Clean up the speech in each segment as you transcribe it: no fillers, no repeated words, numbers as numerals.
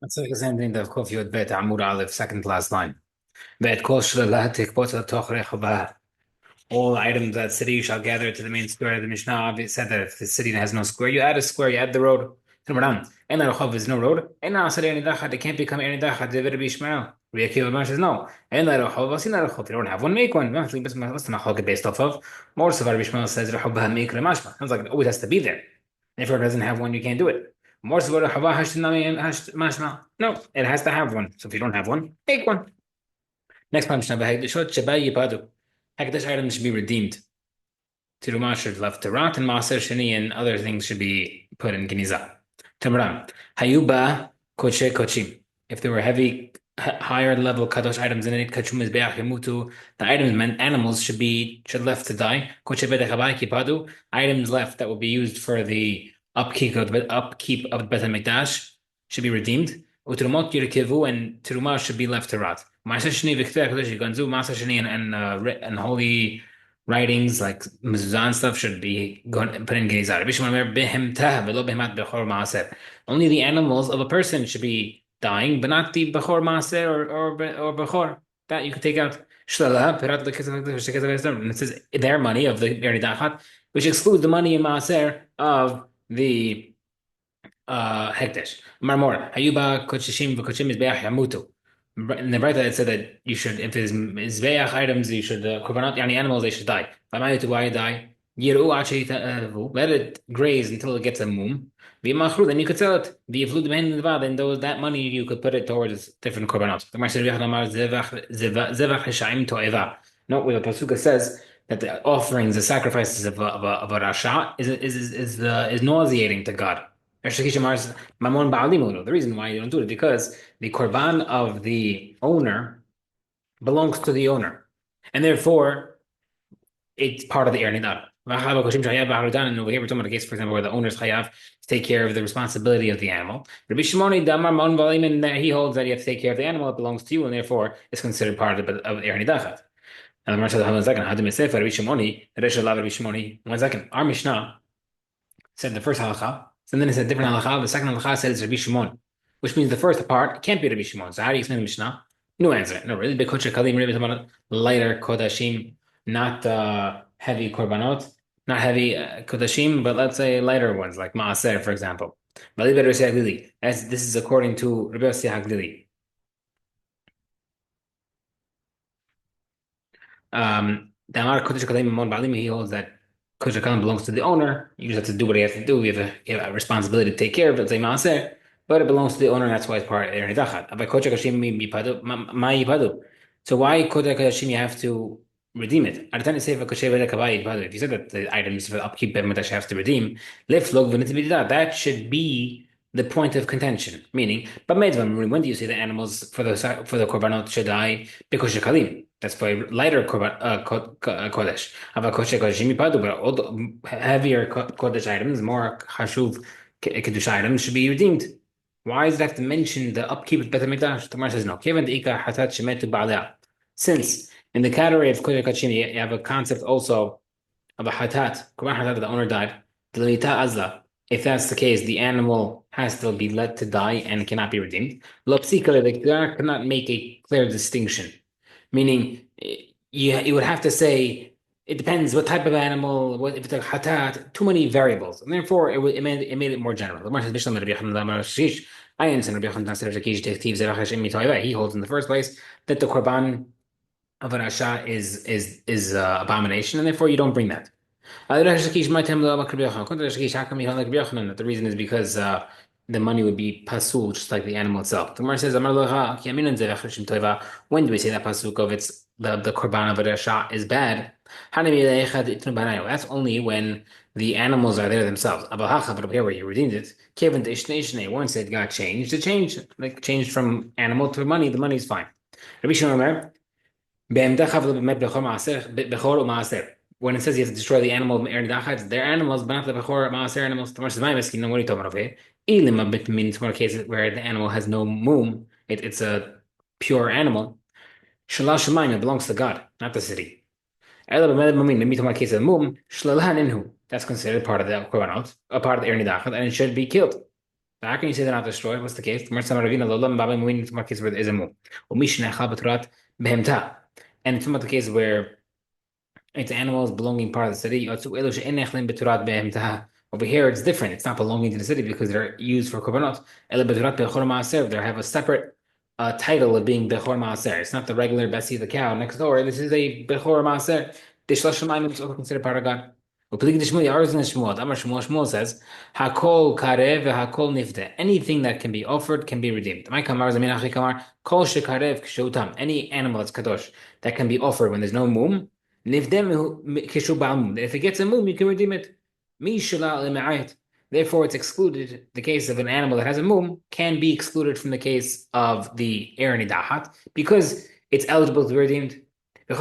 Let's take the same thing that Kofi would bet Amud Aleph, second last line. Bet Kol Shlelah Tikpot Toch Rechabah. All items that city shall gather to the main square. The Mishnah said that if the city has no square, you add a square, you add the road. And Rachov is no road. And now Asari Ani Dachad, it can't become Ani Dachad, David Bishmael. Reakiva says no. And Rachov, Asina Rachov, you don't have one, make one. What's the Machalka based off of? More Savar Bishmael says Rachobah make Remashma. Sounds like it always has to be there. If it doesn't have one, you can't do it. More Savar Rachobah Hashtanami and Mashma. No, it has to have one. So if you don't have one, make one. Next one, Mishnah Bahagdashot Shabai Yipadu. Hagdash items should be redeemed. Tiruma should left to rot, and Maser Shani and other things should be put in Geniza. Tamram. Hayuba Koche Kochim. If there were heavy, higher level Kadosh items in it, Kachum is Yamutu, the items meant animals should left to die. Koche Bedechabai Kipadu. Items left that will be used for the upkeep of the Bet HaMikdash should be redeemed. Utrumot Yirkivu and Tiruma should be left to rot. Maser Shani Vikter Kadosh Ganzu, Maser Shani and holy writings like mezuzah and stuff should be put in Gerizah. Only the animals of a person should be dying, but not the Bechor Maaser or Bechor. That you could take out. And it says their money of the Eridachat, which excludes the money in Maaser of the Hekdesh. Marmor, Hayuba Kochishim V'Kochim is Yamutu. In the Brayta, it said that you should, if there's Mizbeach items, you should, Korbanot, yani animals, they should die. Why die? Let it graze until it gets a mum. Then you could sell it. Then that money you could put it towards different korbanot. No, where the Pasuka says that the offerings, the sacrifices of a Rasha is nauseating to God. The reason why you don't do it is because the korban of the owner belongs to the owner, and therefore it's part of the ear nidar. And over here we're talking about a case, for example, where the owner's chayav to take care of the responsibility of the animal. Rabbi Shimon he holds that you have to take care of the animal; it belongs to you, and therefore it's considered part of eir nidachat. And the Gemara says, "1 second, Hadim Sefer Rabbi Shimoni, Rabbi Shimoni." 1 second, our Mishnah said the first halacha. And then it said different halacha. The second halacha says Rabbi Shimon, which means the first part can't be Rabbi Shimon. So how do you explain the Mishnah? No answer. No, really. Bekocha kalim, really lighter kodashim, not heavy korbanot, not heavy kodashim, but let's say lighter ones like maaser, for example. As this is according to Rabbi Yossi Haglili. Damar kodesh kalim mon balim. He holds that kodesh kalim belongs to the owner. You just have to do what you have to do. You have a responsibility to take care of it. Let's say maaser. But it belongs to the owner, and that's why it's part of Erin Dachat. So why Kodesh Kodashim you have to redeem it? If you said that the items for upkeep Bemetash have to redeem, that should be the point of contention. Meaning, but when do you say the animals for the korbanot should die? Because Kalim. That's for lighter kodesh. But all the heavier kodesh items, more hashuv kedusha items, should be redeemed. Why does it have to mention the upkeep of Bet HaMikdash? The Gemara says no. Since in the category of Kodesh Kachim, you have a concept also of a hatat, Korban hatat, the owner died. If that's the case, the animal has to be let to die and cannot be redeemed. The cannot make a clear distinction. Meaning, you would have to say, it depends what type of animal, what if it's a hatat, too many variables. And therefore, it made it more general. The Gemara says, I understand Rabbi Yochanan, he holds in the first place that the korban of an asha is abomination, and therefore you don't bring that. How come you that the reason is because the money would be pasul, just like the animal itself. The Gemara says, when do we say that pasuk of it's the korban of a rasha is bad? That's only when the animals are there themselves. But here where you redeemed it, once it got changed, it changed, like changed from animal to money, the money is fine. Rabbi Shimon when it says you have to destroy the animal, they're animals, but not the Bechor Maaser animals. What are you talking about here? Means more cases where the animal has no mum, it's a pure animal. Shalash Shemaim, it belongs to God, not the city. Case of mum, that's considered part of the Korbanot, a part of the Ernidachat, and it should be killed. How can you say they're not destroyed? What's the case? Gemara Samar Ravina Lolam Baba Muin from a case where there is a mum. Umishna Chabaturat Behemta. And it's about the case where it's animals belonging part of the city. Over here, it's different. It's not belonging to the city because they're used for korbanot. They have a separate title of being bechor maaser. It's not the regular Bessie the cow next door. This is a bechor maaser. The shloshim is also considered part of God. Shmuel says, "Hakol karev hakol nifte." Anything that can be offered can be redeemed. Any animal that's kadosh that can be offered when there's no mum. If it gets a mum, you can redeem it. Therefore, it's excluded. The case of an animal that has a mum can be excluded from the case of the erni dahat because it's eligible to be redeemed. Any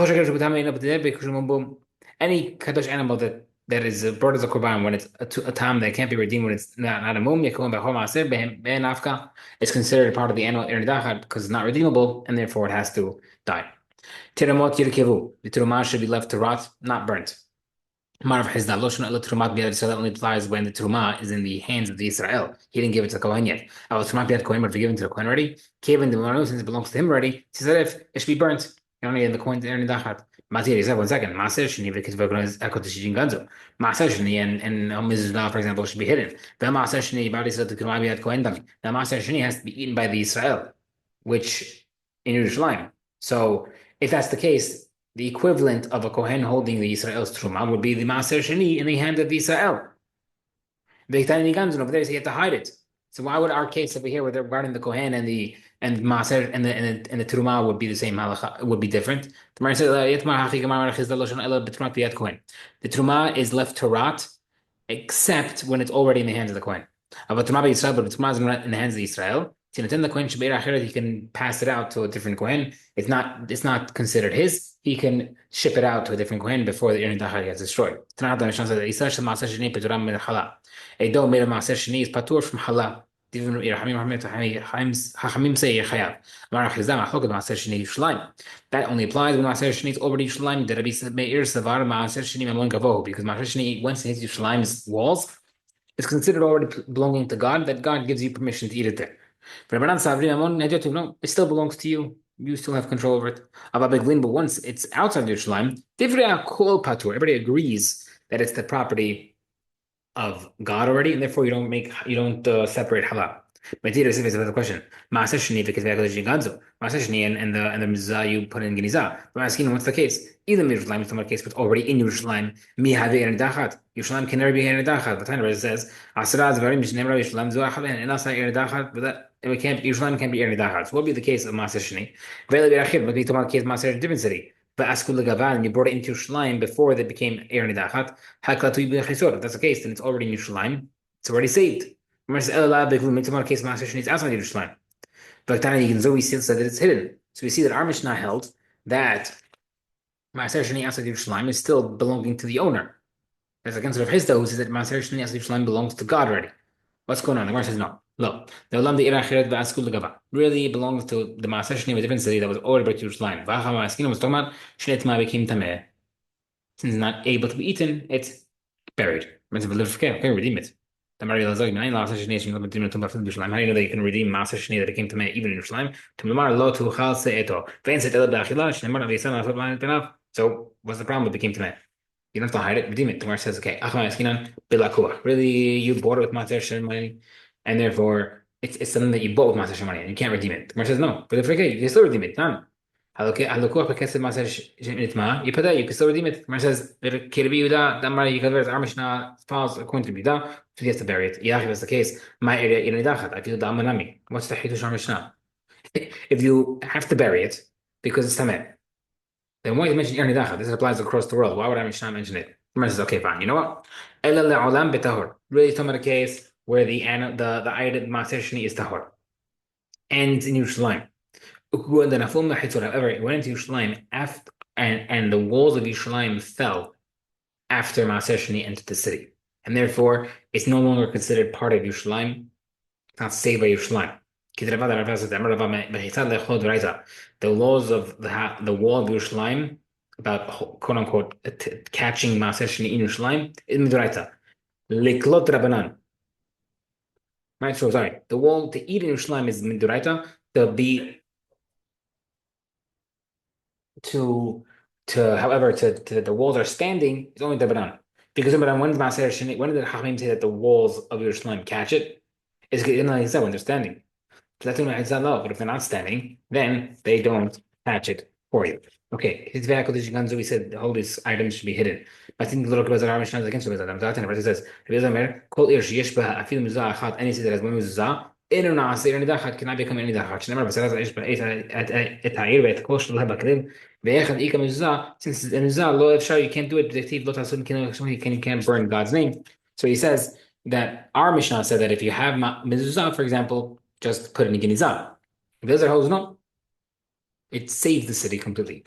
kadosh animal that is brought as a korban when it's a tam that can't be redeemed when it's not a mum, it's considered part of the animal erni dahat because it's not redeemable and therefore it has to die. Tiramot yirkevu. The terumah should be left to rot, not burnt. Marv Hizda Loshon El Trumat Biad Israel only applies when the Truma is in the hands of the Israel. He didn't give it to the Kohen yet. Our Trumat Biad Kohen would be given to the Kohen already. Kevin the Manu, since it belongs to him already, he said if it should be burnt. Only in the Kohen there in the Dachat. Matir, he said 1 second. Maser Shani Vikis Echo to Shijin Ganzo. Maser Shani and Mizna, for example, should be hidden. The Maser Shani Badi said the Trumat Biad Kohen Dami. The Maser Shani has to be eaten by the Israel, which in Yerushalayim. So if that's the case, the equivalent of a Kohen holding the Israel's Truma would be the Maaser Sheni in the hand of the Israel. The Tiny Ganzon over there, so you have to hide it. So why would our case over here, where they're regarding the Kohen and the Maaser and the Truma would be the same halacha, would be different? The Truma is left to rot, except when it's already in the hands of the Kohen. But the Truma is in the hands of Israel. He can pass it out to a different Kohen. It's not considered his. He can ship it out to a different Kohen before the Erin Dachar gets destroyed. A dough made of Maaser Sheni is patur from Hala. That only applies when Maaser Sheni is already Yerushalayim. Because Maaser Sheni, once it hits Yerushalayim's walls, it's considered already belonging to God, that God gives you permission to eat it there. But no, it still belongs to you. You still have control over it. But once it's outside Yerushalayim, everybody agrees that it's the property of God already, and therefore you don't separate halal. But here is the question: Maaser Sheni because Maaser Sheni and the mizah you put in Geniza. But I'm asking, what's the case? Either Yerushalayim is the case, but already in Yerushalayim, mi have erin dachat. Yerushalayim can never be erin dachat. The Tanna says Asra zvarim mishnemer Yerushalayim zu achal and asa erin dachat, but that it can't. Yerushalayim can't be erin dachat. So what would be the case of Maaser Sheni? Ve'le birachid, but we talk about the case of Maaser in a different city. But askul legavan, and you brought it into Yerushalayim before they became erin dachat. Haklatu b'chesor. If that's the case, then it's already in Yerushalayim. It's already saved. Case Maaser Sheni is outside Yerushalayim. But Tana Yigin still said that it's hidden. So we see that our Mishnah held that Maaser Sheni outside Yerushalayim is still belonging to the owner. That's against Rav Hizda, who says that Maaser Sheni outside Yerushalayim belongs to God already. What's going on? The Gemara says no. Look, really belongs to the Maaser Sheni of a different city that was already brought to Yerushalayim. Was talking about Tameh. Since it's not able to be eaten, it's buried. Okay, redeem it. How do you know that you can redeem Maaser Sheni that it came to me even in Yerushalayim? So what's the problem with it came to me? You don't have to hide it, redeem it. The Gemara says, okay, really you bought it with Maaser Sheni money, and therefore it's something that you bought with Maaser Sheni money, and you can't redeem it. The Gemara says, no, but if okay, you can still redeem it. None. You can still redeem it. Gemara says, our Mishnah falls according to Bida, so he has to bury it. If that's the case, what's the Hidush our Mishnah? If you have to bury it because it's Tameh, then why you mention Irni Dachat? This applies across the world. Why would our Mishnah mention it? Gemara says, okay, fine. You know what? Really talking about a case where the item Maaser Sheni is tahor, ends in Yerushalayim. However, it went into Yerushalayim after, and the walls of Yerushalayim fell after Maaser Sheni entered the city, and therefore it's no longer considered part of Yerushalayim. It's not saved by Yerushalayim. The laws of the wall of Yerushalayim about quote unquote catching Maaser Sheni in Yerushalayim is midoraita. Liklot Rabbanan. Right, so sorry. The wall to eat in Yerushalayim is miduraita. However, to the walls are standing, it's only the Rabbanan. Because when the Maser Sheni, when did the Chachamim say that the walls of Yerushalayim catch it? It's when they're standing. So that's when it's not love. But if they're not standing, then they don't catch it for you. Okay, his Kodesh Ganzu, we said all these items should be hidden. I think the little Kabbalah Mishnah is against the Adam Zatan. It says, Kol Ir Sheyesh Ba Afil Mizah Achat, any city that has one Mizah, Inu Naasir Nidachat cannot become any Dachat. Shneimar B'Saras Eish Ba Et Ha'ir Ve'et Kol Shel HaBakrim Ve'echad Ika Mizah. Since it's a Mizah, Lo Efshar, you can't do it. B'Dektiv Lo Tasum you can't burn God's name. So he says that our Mishnah said that if you have Mizah, for example, just put it in Ginizah. If the other holds no, it saves the city completely.